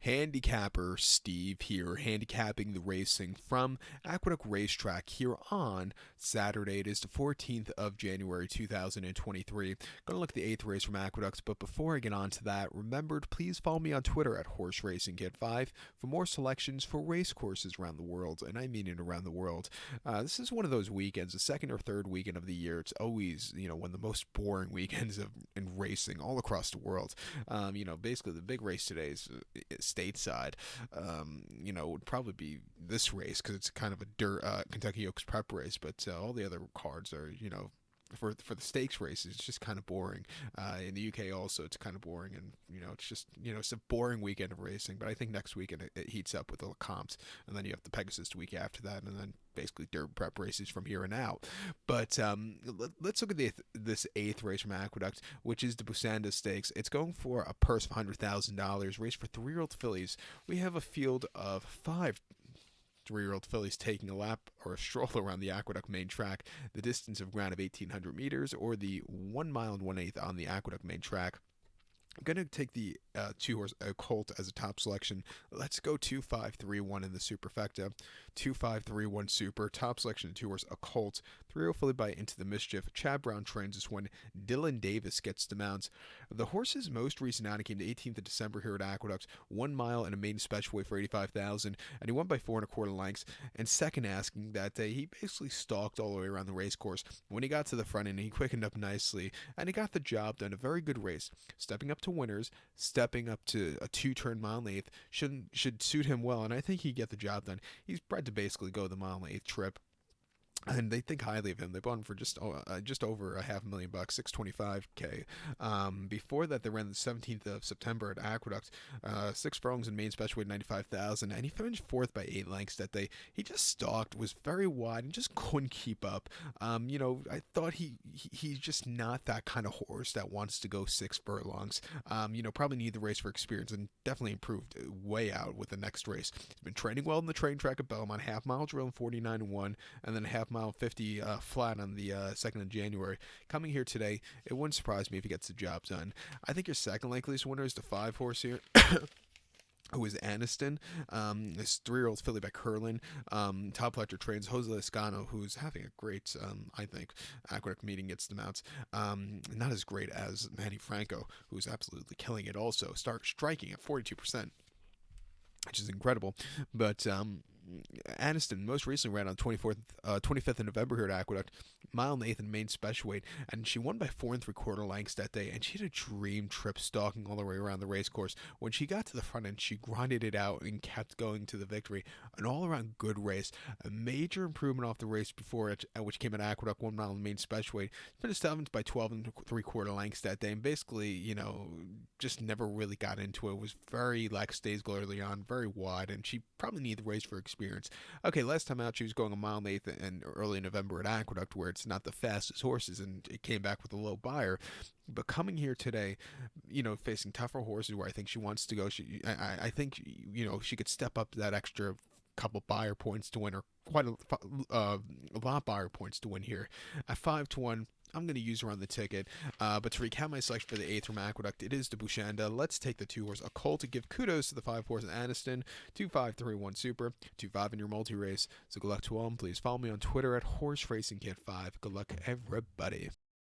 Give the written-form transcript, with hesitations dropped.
Handicapper Steve here, handicapping the racing from Aqueduct Racetrack here on Saturday. It is the 14th of January 2023. Going to look at the 8th race from Aqueducts, but before I get on to that, remember to please follow me on Twitter at HorseRacingKid5 for more selections for race courses around the world, and I mean it around the world. This is one of those weekends, the second or third weekend of the year. It's always, one of the most boring weekends in racing all across the world. Basically the big race today is stateside. Would probably be this race because it's kind of a Kentucky Oaks prep race, but all the other cards are, for the stakes races, it's just kind of boring. In the UK also, it's kind of boring, and it's just it's a boring weekend of racing. But I think next weekend it heats up with the comps, and then you have the Pegasus the week after that, and then basically dirt prep races from here and out. But let's look at this 8th race from Aqueduct, which is the Busanda Stakes. It's going for a purse of $100,000, race for 3-year-old fillies. We have a field of 5 3-year-old fillies taking a lap or a stroll around the Aqueduct main track, the distance of ground of 1,800 meters, or the 1 mile and 1/8 on the Aqueduct main track. I'm going to take the 2-horse Colt as a top selection. Let's go 2-5-3-1 in the superfecta. 2-5-3-1 super. Top selection 2-horse a Colt. 3-0 filly by Into the Mischief. Chad Brown trains this one. Dylan Davis gets the mounts. The horse's most recent outing came the 18th of December here at Aqueduct. 1 mile and a maiden special weight for $85,000, and he won by 4 1/4 lengths. And second asking that day, he basically stalked all the way around the race course. When he got to the front end, he quickened up nicely, and he got the job done. A very good race. Stepping up to winners, stepping up to a 2-turn mile and 1/8 should suit him well, and I think he'd get the job done. He's bred to basically go the mile and 1/8 trip, and they think highly of him. They bought him for just over $500,000, $625K. Before that, they ran the 17th of September at Aqueduct, 6 furlongs in main special weight, $95,000, and he finished 4th by 8 lengths that day. He just stalked, was very wide, and just couldn't keep up. I thought he's just not that kind of horse that wants to go 6 furlongs. Probably need the race for experience, and definitely improved way out with the next race. He's been training well in the train track at Belmont, half-mile drill in 49-1, and then a half-mile 50 flat on the 2nd of January. Coming here today, it wouldn't surprise me if he gets the job done. I think your second likeliest winner is the 5-horse here. Who is Aniston, this 3-year-old filly by Curlin. Top collector trains Jose Lescano, who's having a great, I think, Aqueduct meeting, gets the mounts. Not as great as Manny Franco, who's absolutely killing it also. Striking at 42%, which is incredible. But Aniston most recently ran on 25th of November here at Aqueduct, mile and 1/8 in main special weight, and she won by 4 3/4 lengths that day, and she had a dream trip stalking all the way around the race course. When she got to the front end, she grinded it out and kept going to the victory. An all-around good race, a major improvement off the race before it, which came at Aqueduct, 1 mile in main special weight. Finished 7th by 12 3/4 lengths that day, and basically, just never really got into it. Was very lackadaisical early on, very wide, and she probably needed the race for experience. Okay, last time out she was going a mile and 1/8 in early November at Aqueduct, where it's not the fastest horses, and it came back with a low buyer. But coming here today, facing tougher horses where I think she wants to go, I think she could step up that extra couple buyer points to win, or quite a lot buyer points to win here. At 5-1, I'm going to use her on the ticket. But to recap my selection for the 8th from Aqueduct, it is the Busanda. Let's take the 2-horse a Colt to give kudos to the 5-horse Aniston. 2-5-3-1 super. 2-5 in your multi-race. So good luck to all, and please follow me on Twitter at HorseRacingKid5. Good luck, everybody.